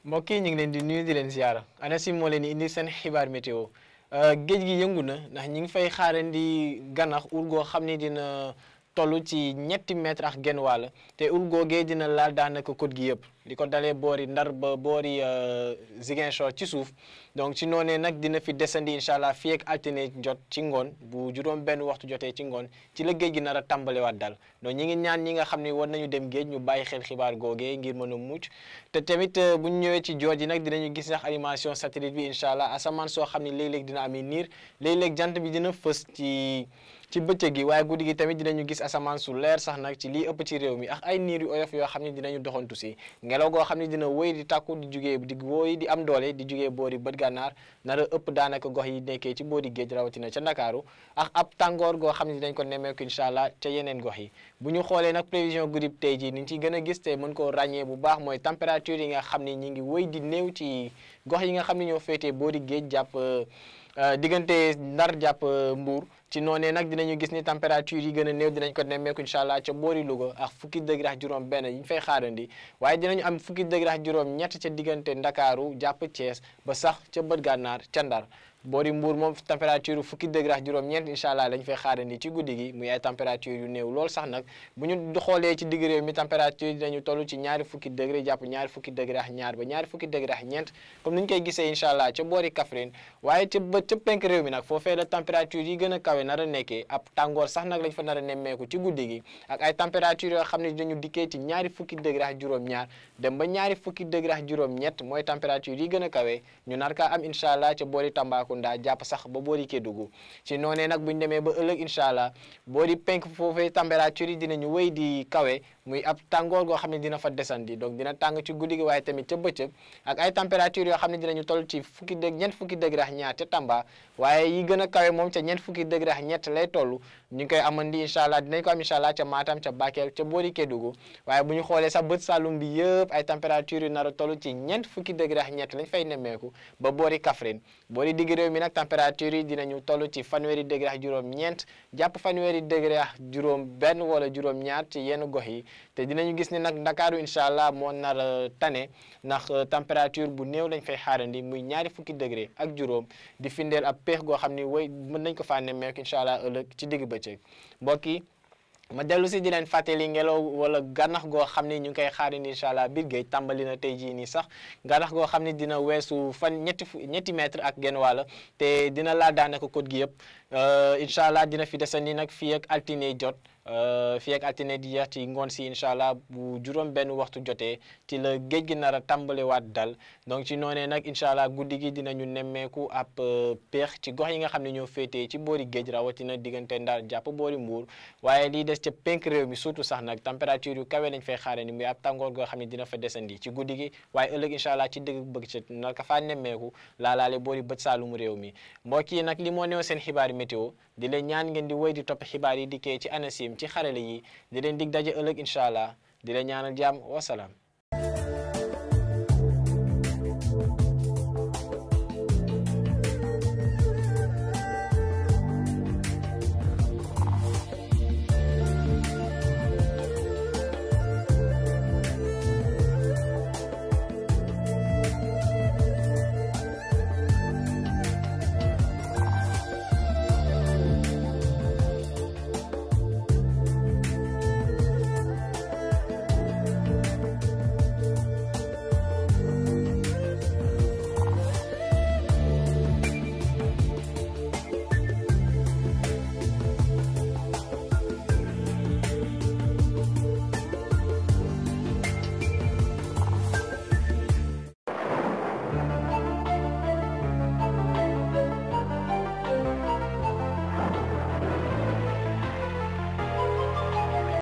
mbokk yi ñu ngi leen di nuyu di leen ziara ANACIM moo leen di indi seen xibaar météo géej gi yëngu na ndax ñi ngi fay xaarandi ganax ur goo xam ne dina toll ci ñetti mètre ak genn wàll te ur googee dina laal daanaka côte gi yëpp di ko dalee boori Ndar ba boori Ziguinchor ci suuf donc ci noonee nag dina fi desandi incha allah fii ak altine jot ci ngoon bu juróom benn waxtu jotee ci ngoon ci la géej gi nar a tàmbalewaat dal donc ñi ngi ñaan ñi nga xam ne war nañu dem géej ñu bàyyi xel xibaar googee ngir mën a mucc te tamit bu ñu ñëwee ci joor ji nag dinañu gis sax animation satellite bi incha allah asamaan soo xam ne léeg-léeg dina amee niir léeg-léeg jant bi dina fës ci bëccëg gi waaye guddi gi tamit dinañu gis asamaan su leer sax nag ci lii ëpp ci réew mi ak ay niir yu oyof yoo xam ne dinañu doxantu si ngelaw goo xam ne dina wéy di tàkku di jugee di wóoy di am doole di jugee boori bët gànnaar nara ëpp daanaka gox yi nekkee ci boori géej rawatina ca Ndakaaru ak ab tàngoor goo xam ne dinañ ko nemmeeku incha allah ca yeneen gox yi bu ñu xoolee nag prévision guddi tey jii ni ñu ciy gën a gis te mën koo ràññee bu baax mooy température yi nga xam ne ñi ngi wéy di néew ci gox yi nga xam ne ñoo féetee boori géej jàpp diggante Ndar jàpp Mbuur ci noonee nag dinañu gis ni température yi gën a néew dinañ ko nemmeeku incha allah ca boori Louga ak fukki degré ak juróom benn yi ñu fay xaarandi waaye dinañu am fukki degré ak juróom ñett ca diggante Ndakaaru jàpp Thiès ba sax ca bët gànnaar ca Ndar boori Mbuur moom température fukki degré ak juróom ñeent incha allah lañ fay xaarandi ci guddi gi muy ay température yu néew lool sax nag bu ñu xoolee ci digg réew mi température dinañu toll ci ñaari fukki degré jàpp ñaari fukki degré ak ñaar ba ñaari fukki degré ak ñeent comme ni ñu koy gisee incha allah ca boori Kaffrine waaye ca penk réew mi nag foofee la température yi gën a kawe nar a nekkee ab tàngoor sax nag lañ fa nar a nemmeeku ci guddi gi ak ay température yoo xam ne dinañu dikkee ci ñaari fukki degré ak juróom ñaar dem ba ñaari fukki degré ak juróom ñett mooy température yi gën a kawe ñu nar kaa am incha allah ca boori Tambacounda jàpp sax ba boori Kédougou ci noonee nag buñ demee ba ëllëg incha allah boori penk foofee température yi dinañu wéy di kawe muy ab tàngoor goo xam ne dina fa desandi donc dina tàng ci guddi gi waaye tamit ca bëccëg ak ay température yoo xam ne dinañu toll ci ñeent fukki degré ak ñaar ca Tamba waaye yi gën a kawe moom ca ñeent fukki degré ak ñett lay toll ñu ngi koy amandi incha allah dinañ ko am incha allah ca Matam ca Bakel ca boori Kédougou waaye bu ñu xoolee sax bët Saloum bi yëpp ay température yu nar a toll ci ñeent fukki degré ak ñett lañ fay nemmeeku ba boori Kaffrine boori digg réew mi nag température yi dinañu toll ci fanweeri degré ak juróom ñeent jàpp fanweeri degré ak juróom benn wala juróom ñaar ci yenn gox yi te dinañu gis ni nag Ndakaaru incha allah moo nar a tane ndax température bu néew lañ fay xaarandi muy ñaari fukki degré ak juróom di findeel ab peex goo xam ni way mën nañ ko faa nemmeeku incha allah ëllëg ci digg bëccëg mbokk yi ma dellu si di leen fàttali ngelaw wala gànnax goo xam ne ñu ngi koy xaarandi incha allah biir géej tàmbali na tey jii nii sax gànnax goo xam ne dina weesu ñetti mètre ak genn wàll te dina laa daanaka côte gi yëpp incha allah dina fi desandi nag fii ak altine jot fii ak altine di jeex ci ngoon si incha allah bu juróom benn waxtu jotee ci la géej gi nar a tàmbalewaat dal donc ci noonee nag incha allah guddi gi dinañu nemmeeku ab peex ci gox yi nga xam ne ñoo féetee ci boori géej rawatina diggante Ndar jàpp boori Mbuur waaye lii des ca penk réew mi surtout sax nag température yu kawe lañ fay xaare ni muy ab tàngoor goo xam ne dina fa desandi ci guddi gi waaye ëllëg incha allah ci digg bëgg ca nar ka faa nemmeeku laalaale boori bët saalum réew mi mbokk yi nag li moo neew seen xibaari météo di leen ñaan ngeen di wéy di topp xibaar yi dikkee ci ANACIM ci xarale yi di leen dig daje ëllëg incha allah di leen ñaanal jàmm wasalaam